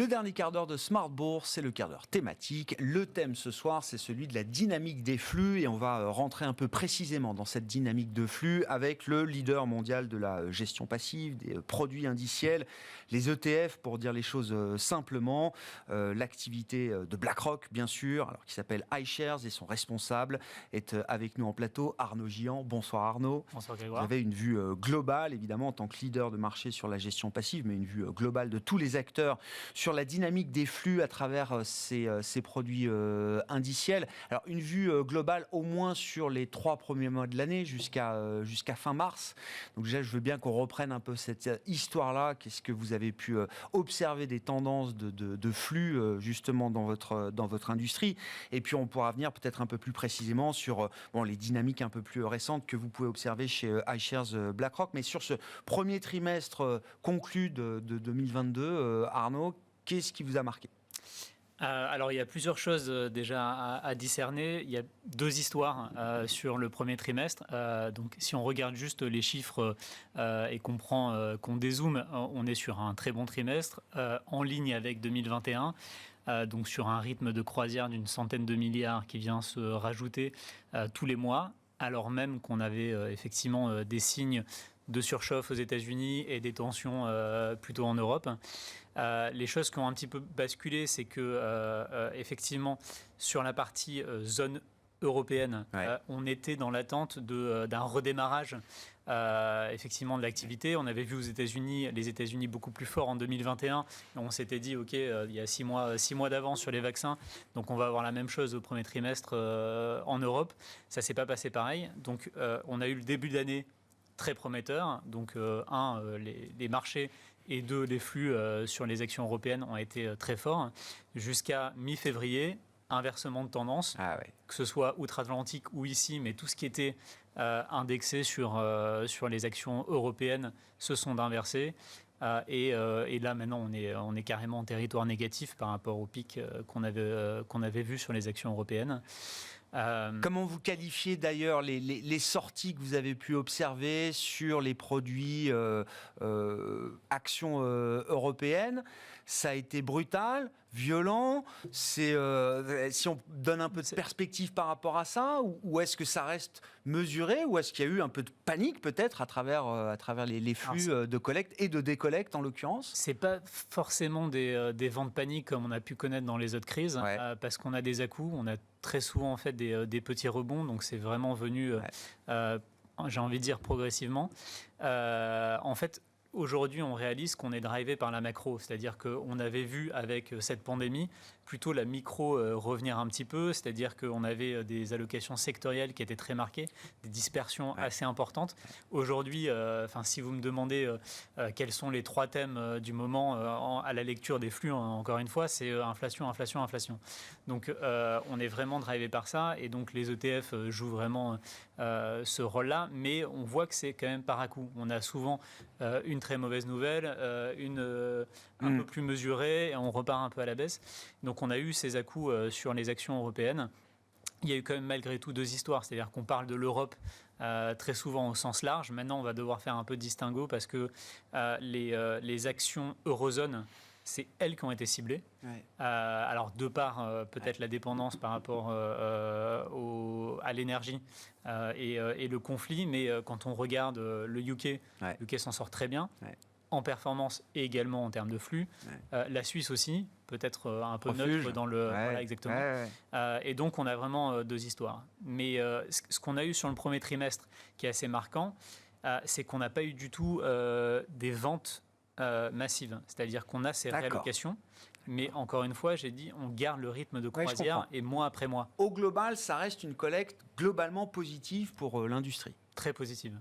Le dernier quart d'heure de Smart Bourse, c'est le quart d'heure thématique. Le thème ce soir, c'est celui de la dynamique des flux et on va rentrer un peu précisément dans cette dynamique de flux avec le leader mondial de la gestion passive, des produits indiciels, les ETF pour dire les choses simplement, l'activité de BlackRock bien sûr, alors qui s'appelle iShares et son responsable est avec nous en plateau, Arnaud Gian. Bonsoir Arnaud. Bonsoir Grégoire. Vous avez une vue globale évidemment en tant que leader de marché sur la gestion passive, mais une vue globale de tous les acteurs sur la dynamique des flux à travers ces produits indiciels. Alors une vue globale au moins sur les 3 premiers mois de l'année jusqu'à fin mars. Donc déjà je veux bien qu'on reprenne un peu cette histoire-là. Qu'est-ce que vous avez pu observer des tendances de flux justement dans votre industrie, et puis on pourra venir peut-être un peu plus précisément sur les dynamiques un peu plus récentes que vous pouvez observer chez iShares BlackRock. Mais sur ce premier trimestre conclu de 2022, Arnaud, qu'est-ce qui vous a marqué ? Alors, il y a plusieurs choses déjà à discerner. Il y a deux histoires sur le premier trimestre. Donc, si on regarde juste les chiffres et qu'on dézoome, on est sur un très bon trimestre, en ligne avec 2021. Donc, sur un rythme de croisière d'une centaine de milliards qui vient se rajouter tous les mois, alors même qu'on avait effectivement des signes de surchauffe aux États-Unis et des tensions plutôt en Europe. Les choses qui ont un petit peu basculé, c'est que effectivement, sur la partie zone européenne, on était dans l'attente d'un redémarrage effectivement de l'activité. On avait vu les États-Unis beaucoup plus forts en 2021. On s'était dit, OK, il y a 6 mois d'avance sur les vaccins, donc on va avoir la même chose au premier trimestre en Europe. Ça ne s'est pas passé pareil. Donc on a eu le début d'année très prometteur. Donc, les marchés et deux, les flux sur les actions européennes ont été très forts. Jusqu'à mi-février, inversement de tendance, que ce soit outre-Atlantique ou ici, mais tout ce qui était indexé sur les actions européennes se sont inversés. Et là, maintenant, on est carrément en territoire négatif par rapport au pic qu'on avait vu sur les actions européennes. Comment vous qualifiez d'ailleurs les sorties que vous avez pu observer sur les produits actions européennes ? Ça a été brutal, violent. Si on donne un peu de perspective par rapport à ça, ou est-ce que ça reste mesuré, ou est-ce qu'il y a eu un peu de panique peut-être à travers les flux de collecte et de décollecte en l'occurrence ? C'est pas forcément des ventes paniques comme on a pu connaître dans les autres crises, parce qu'on a des à-coups, on a très souvent en fait des petits rebonds, donc c'est vraiment venu, j'ai envie de dire progressivement. En fait, aujourd'hui, on réalise qu'on est drivé par la macro, c'est-à-dire qu'on avait vu avec cette pandémie plutôt la micro revenir un petit peu, c'est-à-dire qu'on avait des allocations sectorielles qui étaient très marquées, des dispersions assez importantes. Aujourd'hui, si vous me demandez quels sont les 3 thèmes du moment à la lecture des flux, encore une fois, c'est inflation, inflation, inflation. Donc, on est vraiment drivé par ça, et donc les ETF jouent vraiment ce rôle-là, mais on voit que c'est quand même par à-coup. On a souvent une très mauvaise nouvelle, un peu plus mesurée, et on repart un peu à la baisse. Donc on a eu ces à-coups sur les actions européennes. Il y a eu quand même malgré tout 2 histoires, c'est-à-dire qu'on parle de l'Europe très souvent au sens large. Maintenant, on va devoir faire un peu de distinguo parce que les actions eurozone, c'est elles qui ont été ciblées. Alors, de par peut-être la dépendance par rapport à l'énergie et le conflit, mais quand on regarde le UK, le UK s'en sort très bien. En performance et également en termes de flux. La Suisse aussi, peut-être un peu neutre dans le... Voilà, exactement. Et donc, on a vraiment 2 histoires. Mais ce qu'on a eu sur le premier trimestre, qui est assez marquant, c'est qu'on n'a pas eu du tout des ventes massives. C'est-à-dire qu'on a ces réallocations. Mais encore une fois, j'ai dit, on garde le rythme de croisière et mois après mois. Au global, ça reste une collecte globalement positive pour l'industrie. Très positive.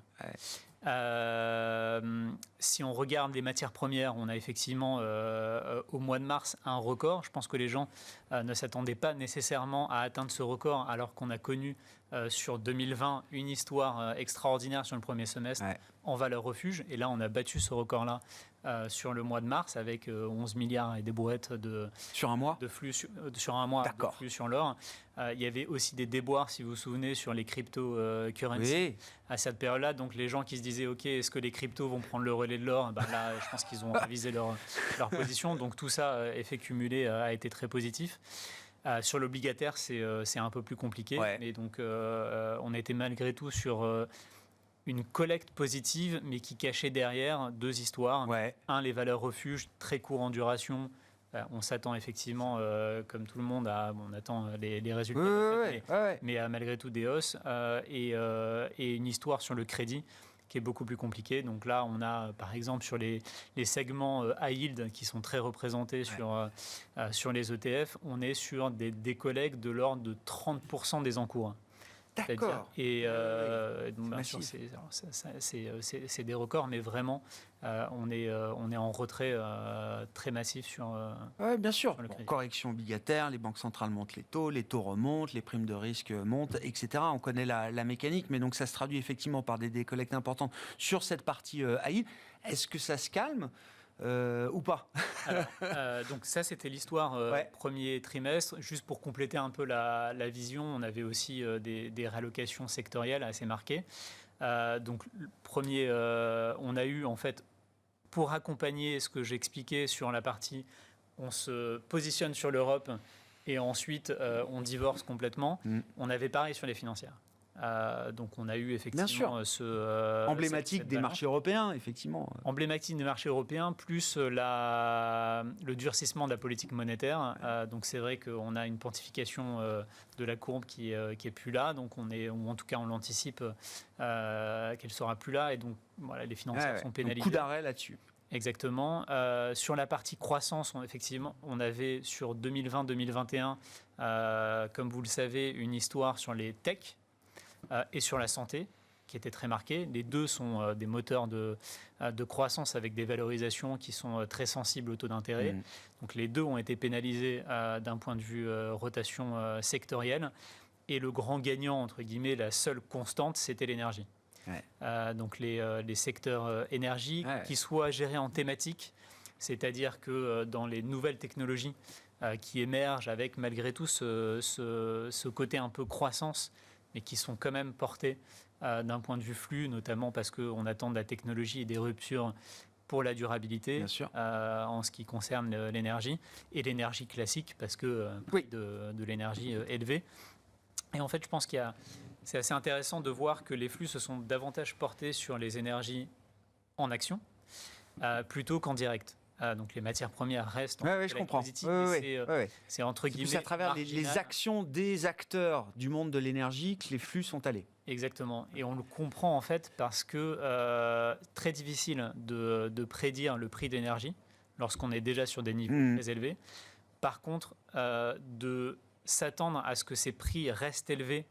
Si on regarde les matières premières, on a effectivement au mois de mars un record. Je pense que les gens ne s'attendaient pas nécessairement à atteindre ce record, alors qu'on a connu sur 2020 une histoire extraordinaire sur le premier semestre en valeur refuge. Et là, on a battu ce record-là sur le mois de mars avec 11 milliards et des brouettes sur un mois de flux sur un mois de flux sur l'or. Il y avait aussi des déboires, si vous vous souvenez, sur les cryptocurrencies à cette période-là. Donc les gens qui se disaient, OK, est-ce que les cryptos vont prendre le relais de l'or? Là, je pense qu'ils ont révisé leur position. Donc tout ça, effet cumulé, a été très positif. Sur l'obligataire, c'est un peu plus compliqué. Mais donc on était malgré tout sur une collecte positive, mais qui cachait derrière deux histoires. Un, les valeurs refuges, très court en duration. On s'attend effectivement, comme tout le monde, on attend les résultats, mais malgré tout des hausses. Et une histoire sur le crédit qui est beaucoup plus compliquée. Donc là, on a, par exemple, sur les segments high yield qui sont très représentés sur les ETF, on est sur des décollectes de l'ordre de 30% des encours. D'accord. Et bien sûr, c'est des records, mais vraiment, on est en retrait très massif sur. Bien sûr. Correction obligataire, les banques centrales montent les taux remontent, les primes de risque montent, etc. On connaît la mécanique, mais donc ça se traduit effectivement par des décollectes importantes sur cette partie AI. Est-ce que ça se calme ou pas? Alors, donc ça, c'était l'histoire premier trimestre. Juste pour compléter un peu la vision, on avait aussi des réallocations sectorielles assez marquées. Donc, premier, on a eu en fait, pour accompagner ce que j'expliquais sur la partie, on se positionne sur l'Europe et ensuite on divorce complètement. On avait pareil sur les financières. Donc on a eu effectivement emblématique des marchés européens, effectivement. Emblématique des marchés européens, plus le durcissement de la politique monétaire. Donc c'est vrai qu'on a une pontification de la courbe qui est plus là. Donc ou en tout cas on l'anticipe qu'elle sera plus là. Et donc voilà, les financiers sont pénalisés. Un coup d'arrêt là-dessus. Exactement. Sur la partie croissance, effectivement, on avait sur 2020-2021, comme vous le savez, une histoire sur les techs. Et sur la santé, qui était très marquée. Les deux sont des moteurs de croissance avec des valorisations qui sont très sensibles au taux d'intérêt. Donc les deux ont été pénalisés d'un point de vue rotation sectorielle. Et le grand gagnant, entre guillemets, la seule constante, c'était l'énergie. Donc les secteurs énergie, qui soient gérés en thématique, c'est-à-dire que dans les nouvelles technologies qui émergent avec malgré tout ce côté un peu croissance, mais qui sont quand même portés d'un point de vue flux, notamment parce qu'on attend de la technologie et des ruptures pour la durabilité en ce qui concerne l'énergie, et l'énergie classique, parce que de l'énergie élevée. Et en fait, je pense c'est assez intéressant de voir que les flux se sont davantage portés sur les énergies en action, plutôt qu'en direct. Donc les matières premières restent je comprends. C'est entre guillemets. C'est à travers les actions des acteurs du monde de l'énergie que les flux sont allés. Exactement. Et on le comprend en fait parce que très difficile de prédire le prix d'énergie lorsqu'on est déjà sur des niveaux très élevés. Par contre, de s'attendre à ce que ces prix restent élevés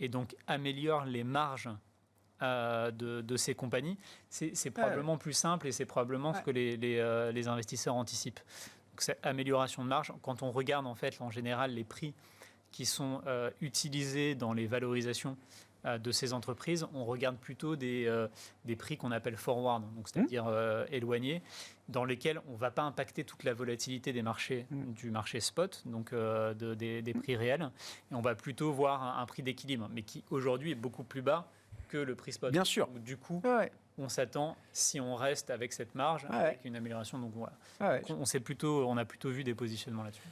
et donc améliorent les marges de ces compagnies, c'est probablement plus simple et c'est probablement ce que les investisseurs anticipent. Donc, cette amélioration de marge, quand on regarde en fait en général les prix qui sont utilisés dans les valorisations de ces entreprises, on regarde plutôt des prix qu'on appelle forward, donc c'est-à-dire éloignés, dans lesquels on ne va pas impacter toute la volatilité des marchés, du marché spot, donc des prix réels, et on va plutôt voir un prix d'équilibre, mais qui aujourd'hui est beaucoup plus bas que le prix spot. Bien sûr. Donc, du coup, on s'attend, si on reste avec cette marge, avec une amélioration. Donc voilà. On a plutôt vu des positionnements là-dessus.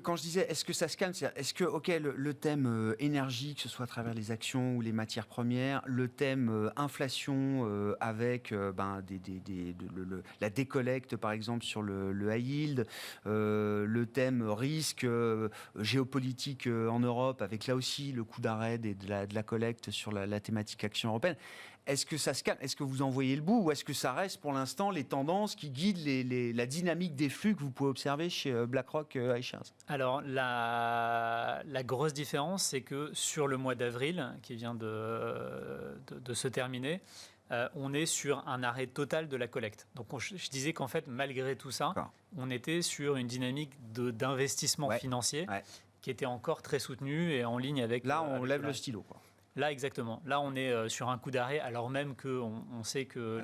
Quand je disais, est-ce que ça se calme, est-ce que, le thème énergie, que ce soit à travers les actions ou les matières premières, le thème inflation avec la décollecte, par exemple, sur le high yield, le thème risque géopolitique en Europe, avec là aussi le coup d'arrêt de la collecte sur la thématique action européenne, est-ce que ça se calme? Est-ce que vous en voyez le bout? Ou est-ce que ça reste pour l'instant les tendances qui guident la dynamique des flux que vous pouvez observer chez BlackRock iShares? Alors, la grosse différence, c'est que sur le mois d'avril, qui vient de se terminer, on est sur un arrêt total de la collecte. Donc, je disais qu'en fait, malgré tout ça, on était sur une dynamique d'investissement financier qui était encore très soutenue et en ligne avec... Là, on lève le stylo, quoi. Là, exactement. Là, on est sur un coup d'arrêt, alors même qu'on sait que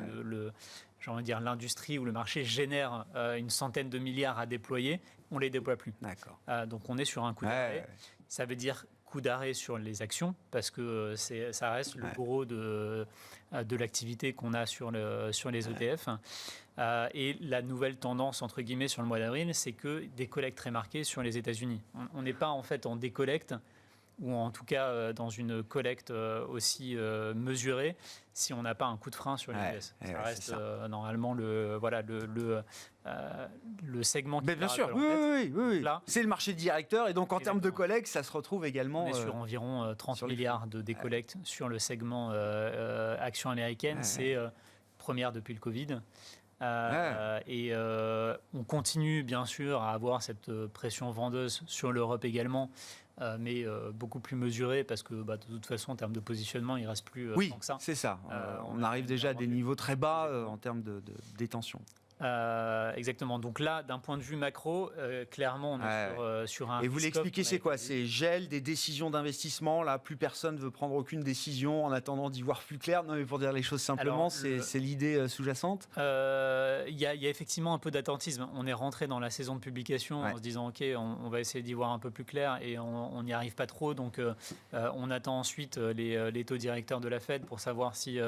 j'ai envie de dire, l'industrie ou le marché génère une centaine de milliards à déployer, on ne les déploie plus. D'accord. Donc on est sur un coup d'arrêt. Ça veut dire coup d'arrêt sur les actions, parce que ça reste le gros de l'activité qu'on a sur les ETF. Et la nouvelle tendance, entre guillemets, sur le mois d'avril, c'est que des collectes très marquées sur les États-Unis. On n'est pas en fait en décollecte, ou en tout cas dans une collecte aussi mesurée, si on n'a pas un coup de frein sur les US. Ça reste normalement le segment qui bien sûr, oui. C'est le marché directeur, et donc en termes de collecte, ça se retrouve également... On est sur environ 30 milliards de décollecte sur le segment action américaine. C'est première depuis le Covid. Et on continue bien sûr à avoir cette pression vendeuse sur l'Europe également, mais beaucoup plus mesurée, parce que de toute façon en termes de positionnement il ne reste plus tant que ça. C'est ça, on arrive déjà à des niveaux très bas en termes de détention. Exactement. Donc là, d'un point de vue macro, clairement, on est sur un... Et vous l'expliquez, c'est quoi? C'est gel des décisions d'investissement. Là, plus personne ne veut prendre aucune décision en attendant d'y voir plus clair. Non, mais pour dire les choses simplement, c'est l'idée sous-jacente. Il y a effectivement un peu d'attentisme. On est rentré dans la saison de publication en se disant, OK, on va essayer d'y voir un peu plus clair, et on n'y arrive pas trop. Donc, on attend ensuite les taux directeurs de la Fed pour savoir si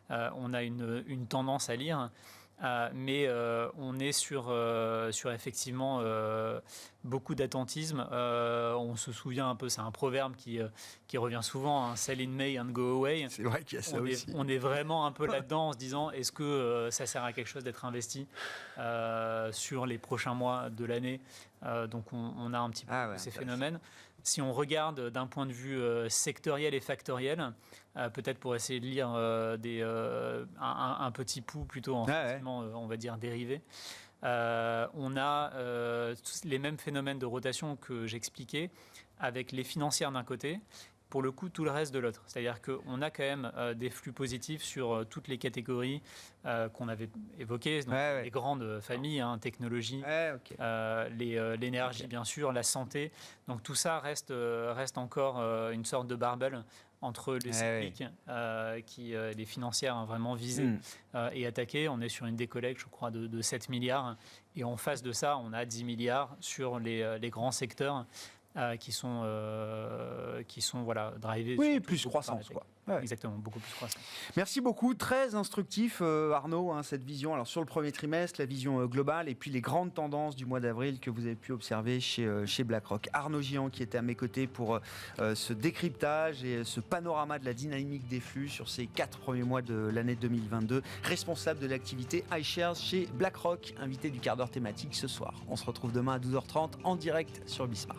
on a une tendance à lire. Mais on est sur effectivement beaucoup d'attentisme. On se souvient un peu, c'est un proverbe qui revient souvent, sell in May and go away. C'est vrai qu'il y a ça aussi. On est vraiment un peu là-dedans en se disant, est-ce que ça sert à quelque chose d'être investi sur les prochains mois de l'année? Donc on a un petit peu ces phénomènes. Si on regarde d'un point de vue sectoriel et factoriel, peut-être pour essayer de lire un petit pouls plutôt en sentiment, on va dire, dérivé, on a les mêmes phénomènes de rotation que j'expliquais, avec les financières d'un côté, pour le coup tout le reste de l'autre. C'est-à-dire qu'on a quand même des flux positifs sur toutes les catégories qu'on avait évoquées, donc les grandes familles, technologie, l'énergie bien sûr, la santé. Donc tout ça reste encore une sorte de barbel entre les cycliques qui les financières vraiment visées et attaquées. On est sur une décollecte, je crois, de 7 milliards. Et en face de ça, on a 10 milliards sur les grands secteurs qui sont drivés. Oui, plus croissance, quoi. Exactement, beaucoup plus croissance. Merci beaucoup, très instructif Arnaud, cette vision alors sur le premier trimestre, la vision globale, et puis les grandes tendances du mois d'avril que vous avez pu observer chez BlackRock. Arnaud Gian qui était à mes côtés pour ce décryptage et ce panorama de la dynamique des flux sur ces 4 premiers mois de l'année 2022, responsable de l'activité iShares chez BlackRock, invité du quart d'heure thématique ce soir. On se retrouve demain à 12h30 en direct sur Bismart.